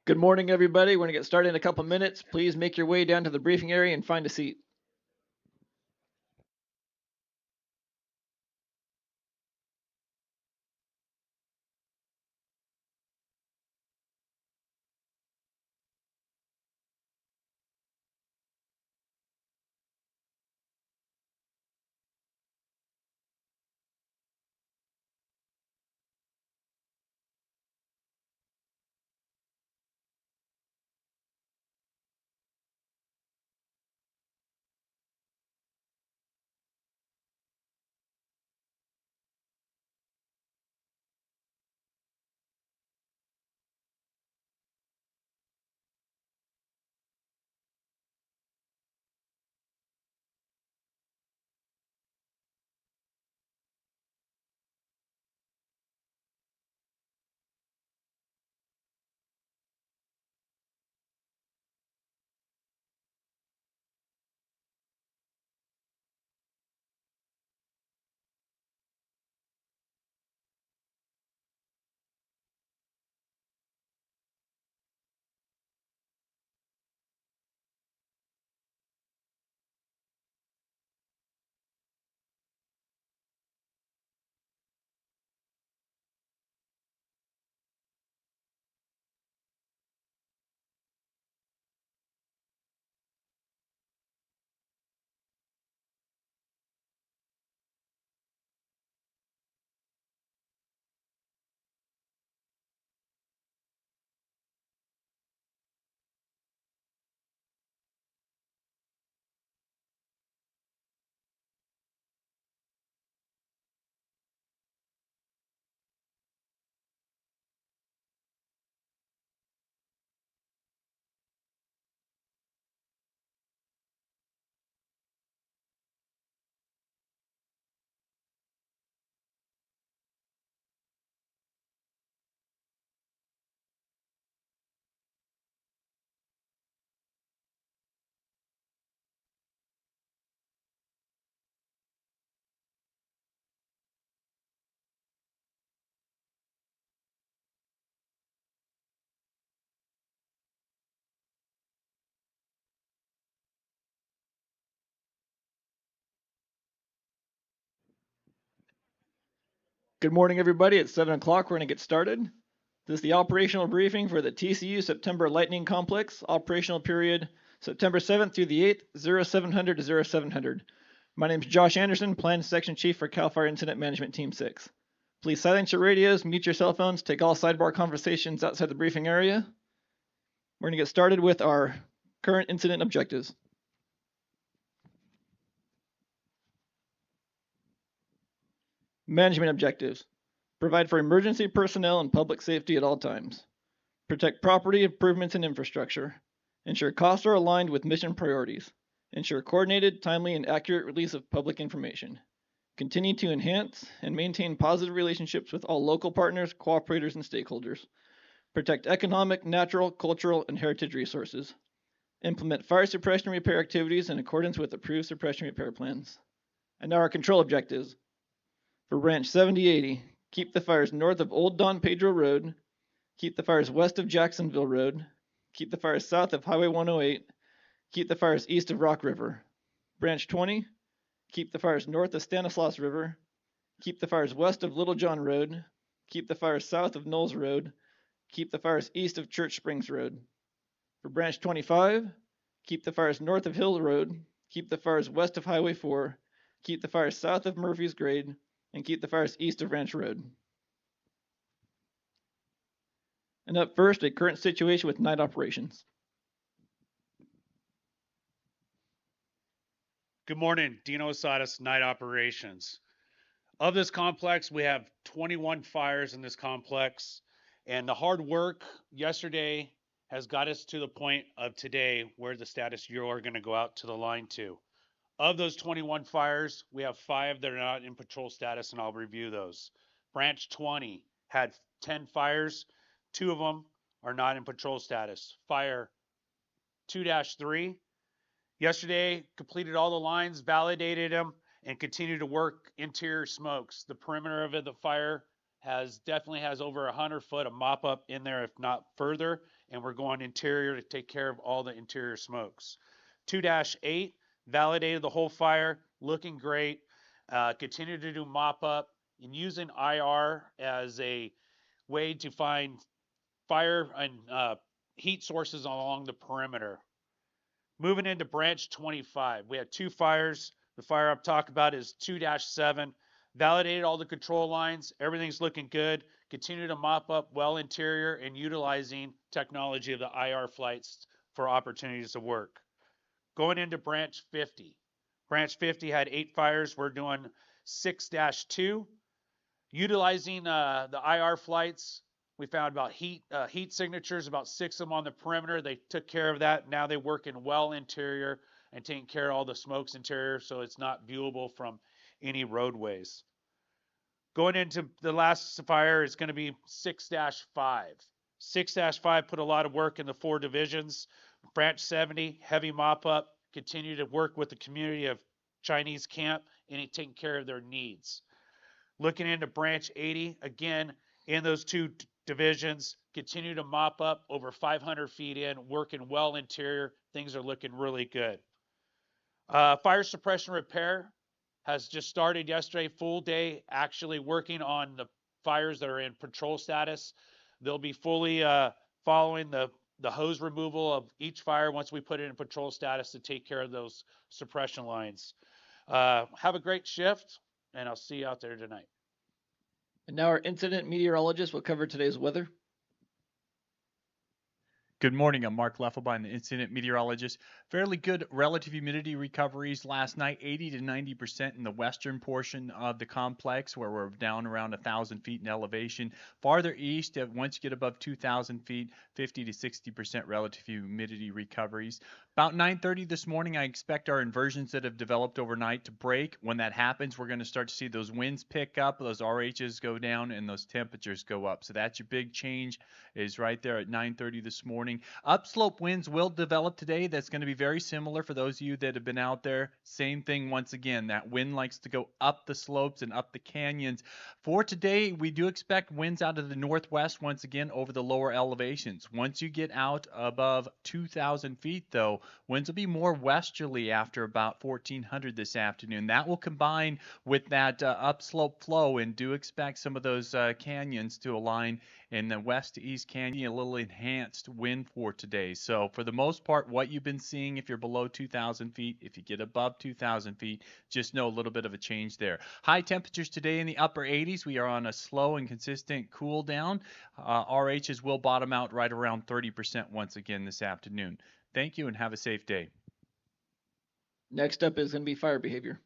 Good morning, everybody. We're going to get started in a couple minutes. Please make your way down to the briefing area and find a seat. Good morning, everybody. It's 7 o'clock. We're going to get started. This is the operational briefing for the TCU September Lightning Complex, operational period September 7th through the 8th, 0700 to 0700. My name is Josh Anderson, Plan Section Chief for CAL FIRE Incident Management Team 6. Please silence your radios, mute your cell phones, take all sidebar conversations outside the briefing area. We're going to get started with our current incident objectives. Management objectives. Provide for emergency personnel and public safety at all times. Protect property, improvements, and infrastructure. Ensure costs are aligned with mission priorities. Ensure coordinated, timely, and accurate release of public information. Continue to enhance and maintain positive relationships with all local partners, cooperators, and stakeholders. Protect economic, natural, cultural, and heritage resources. Implement fire suppression repair activities in accordance with approved suppression repair plans. And now our control objectives. For Branch 7080, keep the fires north of Old Don Pedro Road, keep the fires west of Jacksonville Road, keep the fires south of Highway 108, keep the fires east of Rock River. Branch 20, keep the fires north of Stanislaus River, keep the fires west of Little John Road, keep the fires south of Knowles Road, keep the fires east of Church Springs Road. For Branch 25, keep the fires north of Hill Road, keep the fires west of Highway 4, keep the fires south of Murphy's Grade, and keep the fires east of Ranch Road. And up first, a current situation with night operations. Good morning, Dino Asadas, Night Operations. Of this complex, we have 21 fires in this complex, and the hard work yesterday has got us to the point of today where the status you are going to go out to the line to. Of those 21 fires, we have 5 that are not in patrol status, and I'll review those. Branch 20 had 10 fires. 2 of them are not in patrol status. Fire 2-3, yesterday completed all the lines, validated them, and continue to work interior smokes. The perimeter of the fire definitely has over 100 foot of mop up in there, if not further, and we're going interior to take care of all the interior smokes. 2-8 validated the whole fire, looking great. Continue to do mop up and using IR as a way to find fire and heat sources along the perimeter. Moving into branch 25, we had two fires. The fire I'm talking about is 2-7. Validated all the control lines. Everything's looking good. Continue to mop up well interior and utilizing technology of the IR flights for opportunities to work. Going into branch 50. Branch 50 had 8 fires. We're doing 6-2. Utilizing the IR flights, we found about heat signatures, about 6 of them on the perimeter. They took care of that. Now they work in well interior and taking care of all the smokes interior, so it's not viewable from any roadways. Going into the last fire is going to be 6-5. 6-5 put a lot of work in the 4 divisions. Branch 70, heavy mop up, continue to work with the community of Chinese camp and taking care of their needs. Looking into branch 80, again, in those 2 divisions, continue to mop up over 500 feet in, working well interior. Things are looking really good. Fire suppression repair has just started yesterday, full day, actually working on the fires that are in patrol status. They'll be fully following the hose removal of each fire once we put it in patrol status to take care of those suppression lines. Have a great shift, and I'll see you out there tonight. And now our incident meteorologist will cover today's weather. Good morning. I'm Mark Leffelbein, the incident meteorologist. Fairly good relative humidity recoveries last night, 80 to 90% in the western portion of the complex, where we're down around 1,000 feet in elevation. Farther east, once you get above 2,000 feet, 50 to 60% relative humidity recoveries. About 9:30 this morning, I expect our inversions that have developed overnight to break. When that happens, we're going to start to see those winds pick up, those RHs go down, and those temperatures go up. So that's your big change, is right there at 9:30 this morning. Upslope winds will develop today. That's going to be very similar for those of you that have been out there. Same thing once again. That wind likes to go up the slopes and up the canyons. For today, we do expect winds out of the northwest once again over the lower elevations. Once you get out above 2,000 feet, though, winds will be more westerly after about 1,400 this afternoon. That will combine with that upslope flow, and do expect some of those canyons to align in the west to east canyon, a little enhanced wind for today. So for the most part, what you've been seeing if you're below 2,000 feet, if you get above 2,000 feet, just know a little bit of a change there. High temperatures today in the upper 80s. We are on a slow and consistent cool down. RHs will bottom out right around 30% once again this afternoon. Thank you and have a safe day. Next up is going to be fire behavior.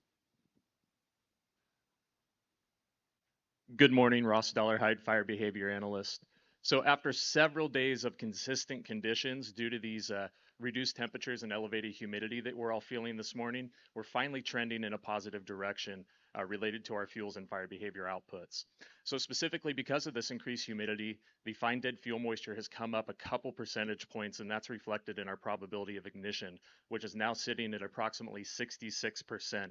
Good morning, Ross Dollarhide, Fire Behavior Analyst. So after several days of consistent conditions due to these reduced temperatures and elevated humidity that we're all feeling this morning, we're finally trending in a positive direction related to our fuels and fire behavior outputs. So specifically because of this increased humidity, the fine dead fuel moisture has come up a couple percentage points, and that's reflected in our probability of ignition, which is now sitting at approximately 66%.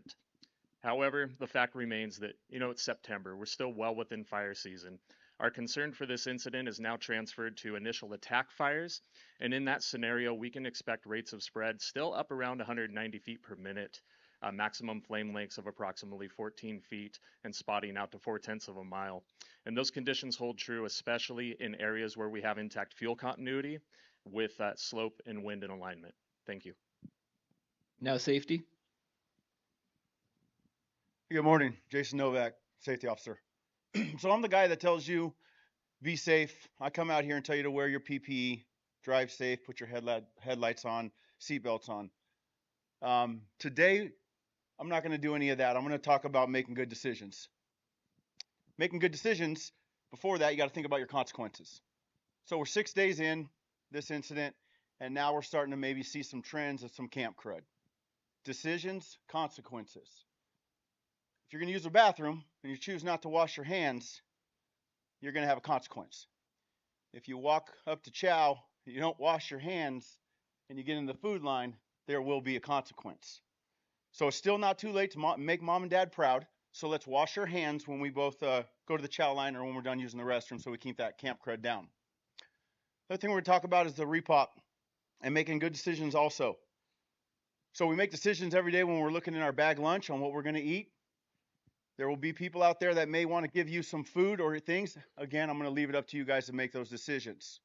However, the fact remains that, it's September. We're still well within fire season. Our concern for this incident is now transferred to initial attack fires, and in that scenario, we can expect rates of spread still up around 190 feet per minute, maximum flame lengths of approximately 14 feet, and spotting out to 0.4 of a mile. And those conditions hold true, especially in areas where we have intact fuel continuity with slope and wind in alignment. Thank you. Now safety. Good morning, Jason Novak, safety officer. So I'm the guy that tells you, be safe. I come out here and tell you to wear your PPE, drive safe, put your headlights on, seatbelts on. Today, I'm not going to do any of that. I'm going to talk about making good decisions. Making good decisions, before that, you got to think about your consequences. So we're 6 days in this incident, and now we're starting to maybe see some trends of some camp crud. Decisions, consequences. If you're going to use the bathroom and you choose not to wash your hands, you're going to have a consequence. If you walk up to chow, you don't wash your hands, and you get in the food line, there will be a consequence. So it's still not too late to make mom and dad proud. So let's wash our hands when we both go to the chow line or when we're done using the restroom, so we keep that camp crud down. The other thing we're going to talk about is the repop and making good decisions also. So we make decisions every day when we're looking in our bag lunch on what we're going to eat. There will be people out there that may want to give you some food or things. Again, I'm going to leave it up to you guys to make those decisions.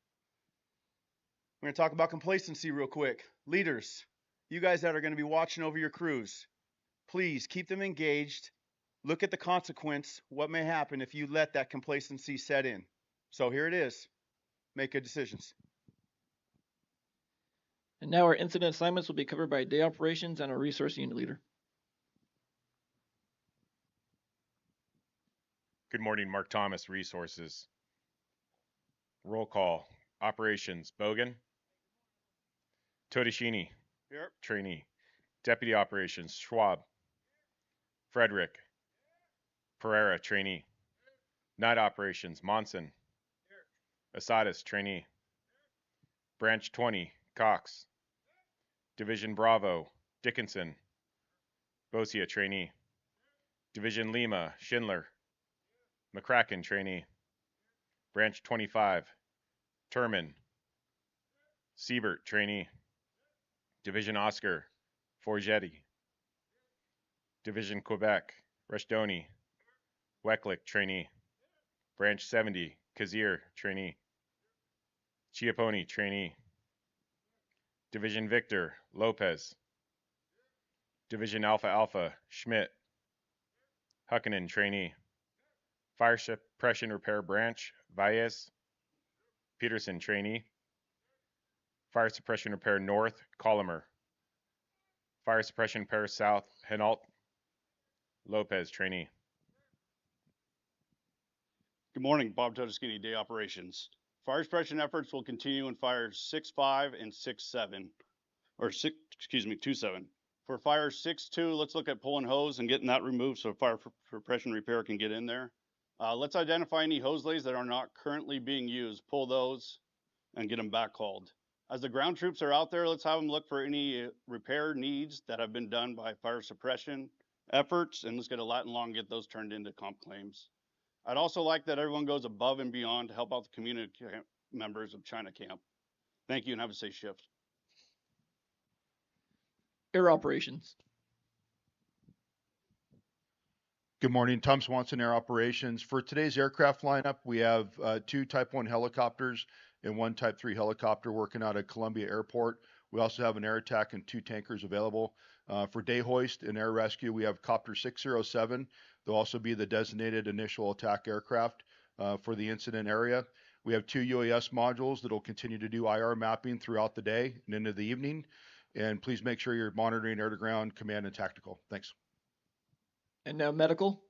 We're going to talk about complacency real quick. Leaders, you guys that are going to be watching over your crews, please keep them engaged. Look at the consequence, what may happen if you let that complacency set in. So here it is. Make good decisions. And now our incident assignments will be covered by day operations and our resource unit leader. Good morning, Mark Thomas, Resources. Roll call. Operations, Bogan. Todashini, Here. trainee. Deputy Operations, Schwab. Frederick. Pereira, trainee. Night Operations, Monson. Asadas, trainee. Branch 20, Cox. Division Bravo, Dickinson. Bosia, trainee. Division Lima, Schindler. McCracken, trainee. Branch 25, Terman. Siebert, trainee. Division Oscar, Forgetti. Division Quebec, Rushdoni. Wecklick, trainee. Branch 70, Kazir, trainee. Chiapponi, trainee. Division Victor, Lopez. Division Alpha Alpha, Schmidt. Huckinen, trainee. Fire Suppression Repair Branch, Valles. Peterson, trainee. Fire Suppression Repair North, Colomer. Fire Suppression Repair South, Henault. Lopez, trainee. Good morning, Bob Todeschini, Day Operations. Fire suppression efforts will continue in fires 6-5 and 6-7, or 2-7. For fire 6-2, let's look at pulling hose and getting that removed so fire suppression repair can get in there. Let's identify any hose lays that are not currently being used, pull those and get them back hauled. As the ground troops are out there, let's have them look for any repair needs that have been done by fire suppression efforts, and let's get a Latin law and get those turned into comp claims. I'd also like that everyone goes above and beyond to help out the community members of China Camp. Thank you and have a safe shift. Air operations. Good morning, Tom Swanson, Air Operations. For today's aircraft lineup, we have 2 Type 1 helicopters and 1 Type 3 helicopter working out of Columbia Airport. We also have an air attack and 2 tankers available. For day hoist and air rescue, we have Copter 607. They'll also be the designated initial attack aircraft for the incident area. We have 2 UAS modules that will continue to do IR mapping throughout the day and into the evening. And please make sure you're monitoring air-to-ground, command, and tactical. Thanks. And now medical.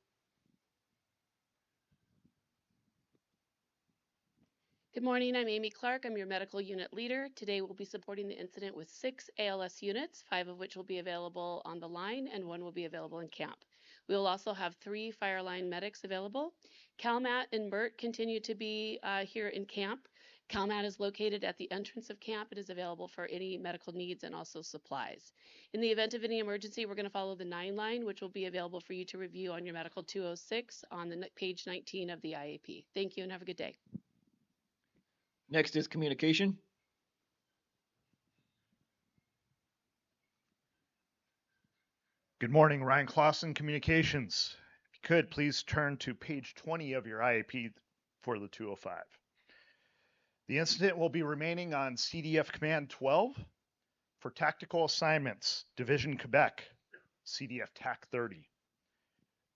Good morning, I'm Amy Clark. I'm your medical unit leader. Today we'll be supporting the incident with 6 ALS units, 5 of which will be available on the line and 1 will be available in camp. We will also have 3 fire line medics available. CalMat and Burt continue to be here in camp. CalMat is located at the entrance of camp. It is available for any medical needs and also supplies. In the event of any emergency, we're going to follow the 9 line, which will be available for you to review on your Medical 206 on the page 19 of the IAP. Thank you and have a good day. Next is communication. Good morning, Ryan Clausen, Communications. If you could, please turn to page 20 of your IAP for the 205. The incident will be remaining on CDF Command 12. For tactical assignments, Division Quebec, CDF TAC 30.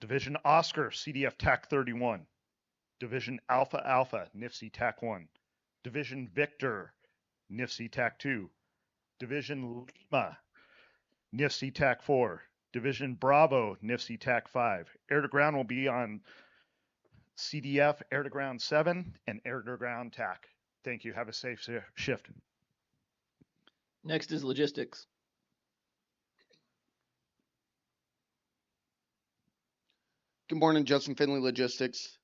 Division Oscar, CDF TAC 31. Division Alpha Alpha, NIFC TAC 1. Division Victor, NIFC TAC 2. Division Lima, NIFC TAC 4. Division Bravo, NIFC TAC 5. Air to ground will be on CDF Air to ground 7 and Air to ground TAC. Thank you. Have a safe shift. Next is logistics. Good morning, Justin Finley Logistics.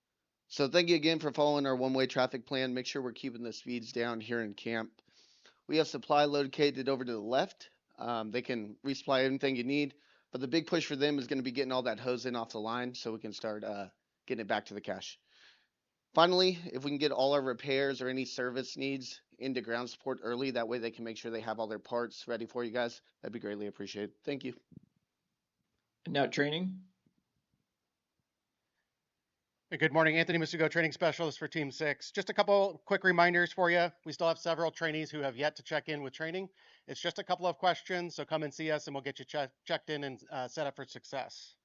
So thank you again for following our one-way traffic plan. Make sure we're keeping the speeds down here in camp. We have supply located over to the left. They can resupply anything you need, but the big push for them is going to be getting all that hose in off the line so we can start getting it back to the cache. Finally, if we can get all our repairs or any service needs into ground support early, that way they can make sure they have all their parts ready for you guys, that'd be greatly appreciated. Thank you. And now training. Hey, good morning, Anthony Masugo, training specialist for Team 6. Just a couple quick reminders for you. We still have several trainees who have yet to check in with training. It's just a couple of questions, so come and see us and we'll get you checked in and set up for success.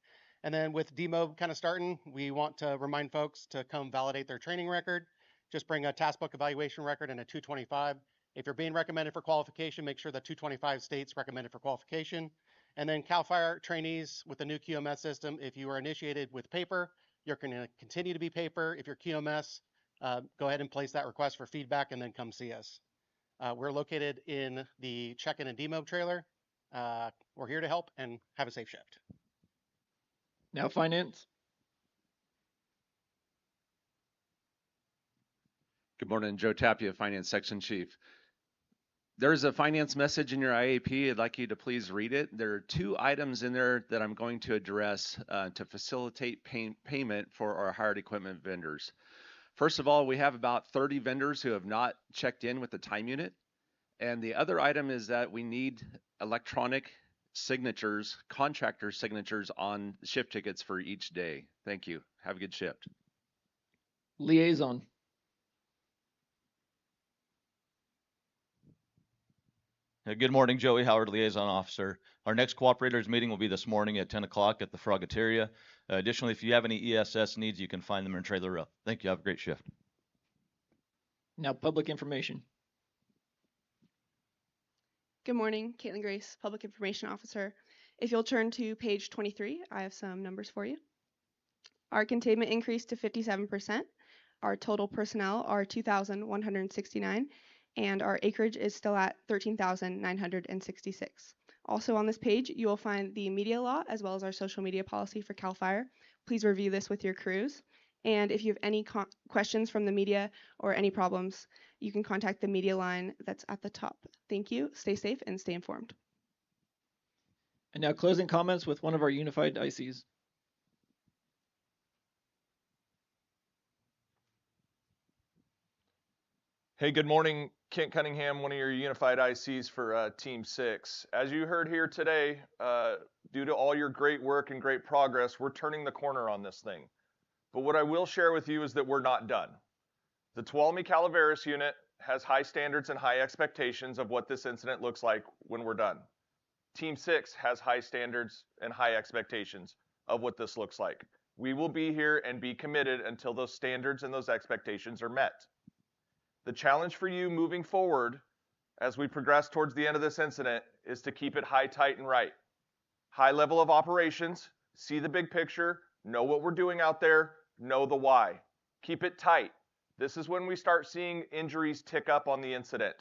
And then with DMO kind of starting, we want to remind folks to come validate their training record. Just bring a task book evaluation record and a 225. If you're being recommended for qualification, make sure the 225 states recommended for qualification. And then CAL FIRE trainees with the new QMS system, if you are initiated with paper, you're going to continue to be paper. If you're QMS, go ahead and place that request for feedback and then come see us. We're located in the check-in and demo trailer. We're here to help and have a safe shift. Now finance. Good morning, Joe Tapia, Finance Section Chief. There's a finance message in your IAP. I'd like you to please read it. There are 2 items in there that I'm going to address to facilitate payment for our hired equipment vendors. First of all, we have about 30 vendors who have not checked in with the time unit. And the other item is that we need electronic signatures, contractor signatures on shift tickets for each day. Thank you. Have a good shift. Liaison. Good morning, Joey Howard, Liaison Officer. Our next cooperators meeting will be this morning at 10 o'clock at the Frogateria. Additionally, if you have any ESS needs, you can find them in Trailer Row. Thank you. Have a great shift. Now public information. Good morning, Caitlin Grace, Public Information Officer. If you'll turn to page 23, I have some numbers for you. Our containment increased to 57%. Our total personnel are 2,169, and our acreage is still at 13,966. Also on this page, you will find the media law as well as our social media policy for CAL FIRE. Please review this with your crews. And if you have any questions from the media or any problems, you can contact the media line that's at the top. Thank you. Stay safe and stay informed. And now closing comments with one of our unified ICs. Hey, good morning. Kent Cunningham, one of your unified ICs for Team 6. As you heard here today, due to all your great work and great progress, we're turning the corner on this thing. But what I will share with you is that we're not done. The Tuolumne Calaveras unit has high standards and high expectations of what this incident looks like when we're done. Team 6 has high standards and high expectations of what this looks like. We will be here and be committed until those standards and those expectations are met. The challenge for you moving forward as we progress towards the end of this incident is to keep it high, tight, and right. High level of operations, see the big picture, know what we're doing out there, know the why. Keep it tight. This is when we start seeing injuries tick up on the incident.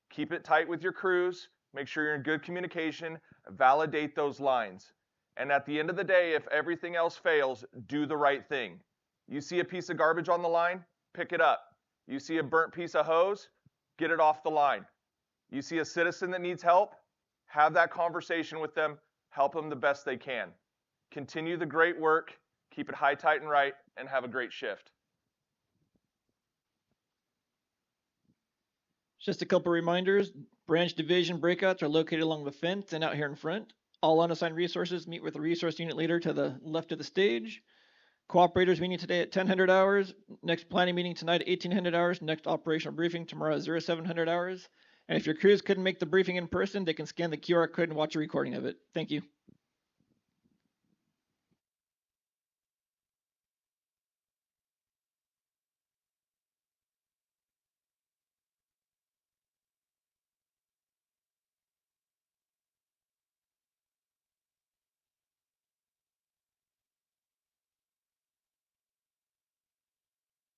Keep it tight with your crews, make sure you're in good communication, validate those lines. And at the end of the day, if everything else fails, do the right thing. You see a piece of garbage on the line, pick it up. You see a burnt piece of hose, get it off the line. You see a citizen that needs help, have that conversation with them, help them the best they can. Continue the great work, keep it high, tight, and right, and have a great shift. Just a couple reminders. Branch division breakouts are located along the fence and out here in front. All unassigned resources meet with the resource unit leader to the left of the stage. Cooperators meeting today at 1000 hours. Next planning meeting tonight at 1800 hours. Next operational briefing tomorrow at 0700 hours. And if your crews couldn't make the briefing in person, they can scan the QR code and watch a recording of it. Thank you.